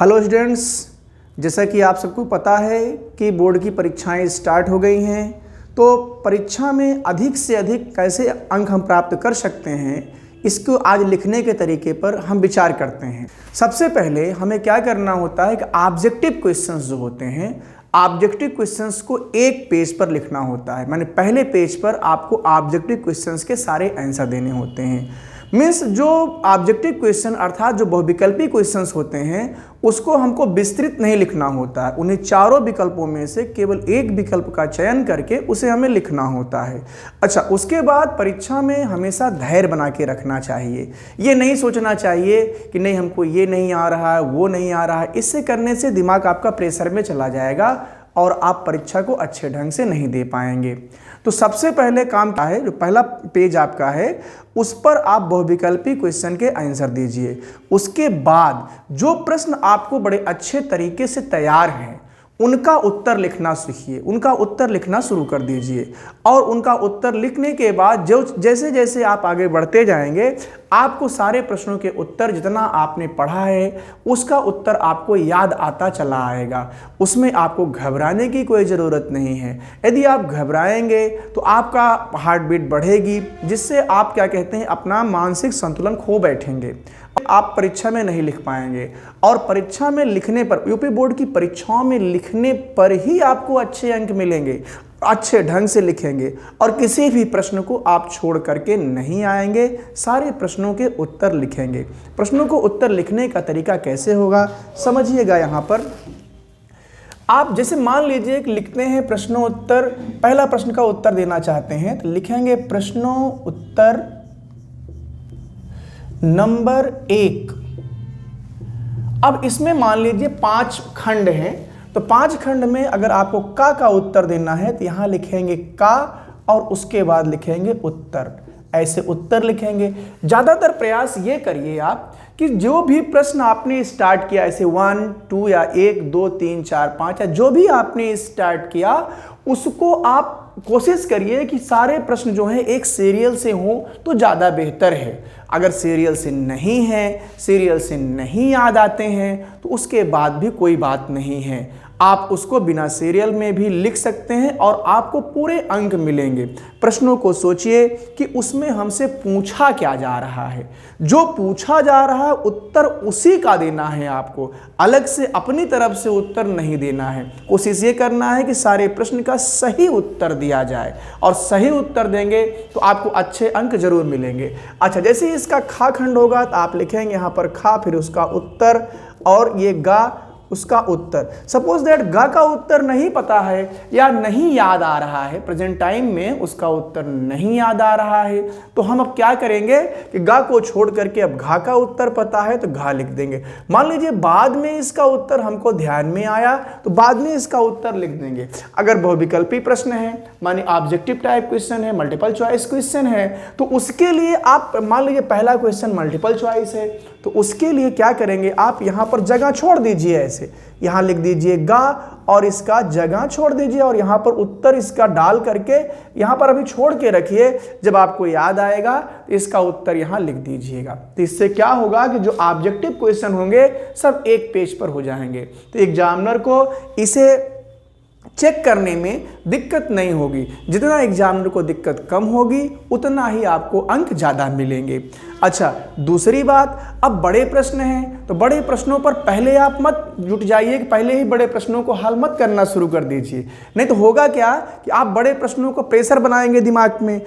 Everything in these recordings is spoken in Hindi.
हेलो स्टूडेंट्स, जैसा कि आप सबको पता है कि बोर्ड की परीक्षाएं स्टार्ट हो गई हैं। तो परीक्षा में अधिक से अधिक कैसे अंक हम प्राप्त कर सकते हैं, इसको आज लिखने के तरीके पर हम विचार करते हैं। सबसे पहले हमें क्या करना होता है कि ऑब्जेक्टिव क्वेश्चंस जो होते हैं, ऑब्जेक्टिव क्वेश्चंस को एक पेज पर लिखना होता है। माने पहले पेज पर आपको ऑब्जेक्टिव क्वेश्चंस के सारे आंसर देने होते हैं। मीन्स जो ऑब्जेक्टिव क्वेश्चन अर्थात जो बहुविकल्पी क्वेश्चंस होते हैं उसको हमको विस्तृत नहीं लिखना होता है। उन्हें चारों विकल्पों में से केवल एक विकल्प का चयन करके उसे हमें लिखना होता है। अच्छा, उसके बाद परीक्षा में हमेशा धैर्य बना के रखना चाहिए। ये नहीं सोचना चाहिए कि नहीं हमको ये नहीं आ रहा है, वो नहीं आ रहा है। इससे करने से दिमाग आपका प्रेशर में चला जाएगा और आप परीक्षा को अच्छे ढंग से नहीं दे पाएंगे। तो सबसे पहले काम क्या है, जो पहला पेज आपका है उस पर आप बहुविकल्पी क्वेश्चन के आंसर दीजिए। उसके बाद जो प्रश्न आपको बड़े अच्छे तरीके से तैयार हैं उनका उत्तर लिखना सीखिए, उनका उत्तर लिखना शुरू कर दीजिए। और उनका उत्तर लिखने के बाद जो जैसे जैसे आप आगे बढ़ते जाएंगे आपको सारे प्रश्नों के उत्तर जितना आपने पढ़ा है उसका उत्तर आपको याद आता चला आएगा। उसमें आपको घबराने की कोई ज़रूरत नहीं है। यदि आप घबराएंगे तो आपका हार्ट बीट बढ़ेगी, जिससे आप क्या कहते हैं अपना मानसिक संतुलन खो बैठेंगे, आप परीक्षा में नहीं लिख पाएंगे। और परीक्षा में लिखने पर, यूपी बोर्ड की परीक्षाओं में लिखने पर ही आपको अच्छे अंक मिलेंगे, अच्छे ढंग से लिखेंगे और किसी भी प्रश्न को आप छोड़ करके नहीं आएंगे, सारे प्रश्नों के उत्तर लिखेंगे। प्रश्नों को उत्तर लिखने का तरीका कैसे होगा समझिएगा। यहाँ पर आप जैसे मान लीजिए कि लिखते हैं प्रश्नोत्तर, पहला प्रश्न का उत्तर देना चाहते हैं तो लिखेंगे प्रश्नोत्तर नंबर 1। अब इसमें मान लीजिए 5 खंड हैं, तो 5 खंड में अगर आपको का उत्तर देना है तो यहां लिखेंगे का और उसके बाद लिखेंगे उत्तर। ऐसे उत्तर लिखेंगे। ज़्यादातर प्रयास ये करिए आप कि जो भी प्रश्न आपने स्टार्ट किया, ऐसे 1, 2 या 1, 2, 3, 4, 5 या जो भी आपने स्टार्ट किया उसको आप कोशिश करिए कि सारे प्रश्न जो हैं एक सीरियल से हों तो ज़्यादा बेहतर है। अगर सीरियल से नहीं है, सीरियल से नहीं याद आते हैं तो उसके बाद भी कोई बात नहीं है, आप उसको बिना सीरियल में भी लिख सकते हैं और आपको पूरे अंक मिलेंगे। प्रश्नों को सोचिए कि उसमें हमसे पूछा क्या जा रहा है, जो पूछा जा रहा है उत्तर उसी का देना है आपको, अलग से अपनी तरफ से उत्तर नहीं देना है। कोशिश ये करना है कि सारे प्रश्न का सही उत्तर दिया जाए और सही उत्तर देंगे तो आपको अच्छे अंक जरूर मिलेंगे। अच्छा, जैसे इसका खा खंड होगा तो आप लिखेंगे यहाँ पर खा, फिर उसका उत्तर और ये गा उसका उत्तर। सपोज दैट गा का उत्तर नहीं पता है या नहीं याद आ रहा है, प्रेजेंट टाइम में उसका उत्तर नहीं याद आ रहा है, तो हम अब क्या करेंगे कि गा को छोड़ करके अब घा का उत्तर पता है तो घा लिख देंगे। मान लीजिए बाद में इसका उत्तर हमको ध्यान में आया तो बाद में इसका उत्तर लिख देंगे। अगर बहुविकल्पी प्रश्न है, माने ऑब्जेक्टिव टाइप क्वेश्चन है, मल्टीपल चॉइस क्वेश्चन है, तो उसके लिए आप मान लीजिए पहला क्वेश्चन मल्टीपल चॉइस है तो उसके लिए क्या करेंगे, आप यहाँ पर जगह छोड़ दीजिए। ऐसे यहाँ लिख दीजिए गा और इसका जगह छोड़ दीजिए और यहाँ पर उत्तर इसका डाल करके यहाँ पर अभी छोड़ के रखिए। जब आपको याद आएगा तो इसका उत्तर यहाँ लिख दीजिएगा। तो इससे क्या होगा कि जो ऑब्जेक्टिव क्वेश्चन होंगे सब एक पेज पर हो जाएंगे, तो एग्जामिनर को इसे चेक करने में दिक्कत नहीं होगी। जितना एग्जामिनर को दिक्कत कम होगी उतना ही आपको अंक ज़्यादा मिलेंगे। अच्छा, दूसरी बात, अब बड़े प्रश्न हैं तो बड़े प्रश्नों पर पहले आप मत जुट जाइए कि पहले ही बड़े प्रश्नों को हल मत करना शुरू कर दीजिए। नहीं तो होगा क्या कि आप बड़े प्रश्नों को प्रेशर बनाएंगे, दिमाग में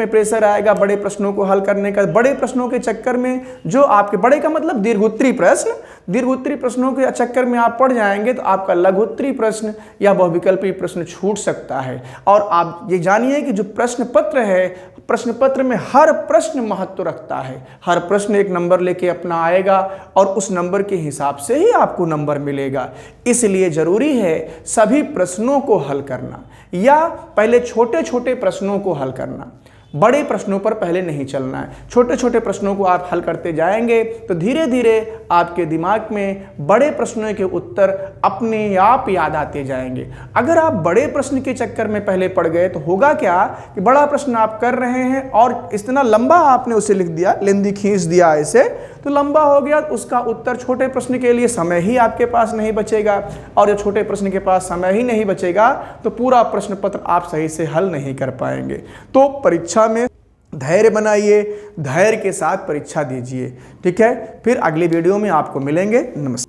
प्रेशर आएगा बड़े प्रश्नों को हल करने का। बड़े प्रश्नों के चक्कर में जो आपके, बड़े का मतलब दीर्घोत्तरी प्रश्न, दीर्घोत्तरी प्रश्नों के चक्कर में आप पड़ जाएंगे तो आपका लघुत्तरी प्रश्न या बहुविकल्पी प्रश्न छूट सकता है। और आप ये जानिए कि जो प्रश्न पत्र है, प्रश्न पत्र में हर प्रश्न महत्व रखता है। हर प्रश्न एक नंबर लेके अपना आएगा और उस नंबर के हिसाब से ही आपको नंबर मिलेगा। इसलिए जरूरी है सभी प्रश्नों को हल करना या पहले छोटे छोटे प्रश्नों को हल करना। बड़े प्रश्नों पर पहले नहीं चलना है। छोटे छोटे प्रश्नों को आप हल करते जाएंगे तो धीरे धीरे आपके दिमाग में बड़े प्रश्नों के उत्तर अपने आप याद आते जाएंगे। अगर आप बड़े प्रश्न के चक्कर में पहले पड़ गए तो होगा क्या कि बड़ा प्रश्न आप कर रहे हैं और इतना लंबा आपने उसे लिख दिया, लेंदी खींच दिया ऐसे, तो तो लंबा हो गया तो उसका उत्तर छोटे प्रश्न के लिए समय ही आपके पास नहीं बचेगा, और जब छोटे प्रश्न के पास समय ही नहीं बचेगा तो पूरा प्रश्न पत्र आप सही से हल नहीं कर पाएंगे। तो परीक्षा में धैर्य बनाइए, धैर्य के साथ परीक्षा दीजिए। ठीक है, फिर अगली वीडियो में आपको मिलेंगे। नमस्कार।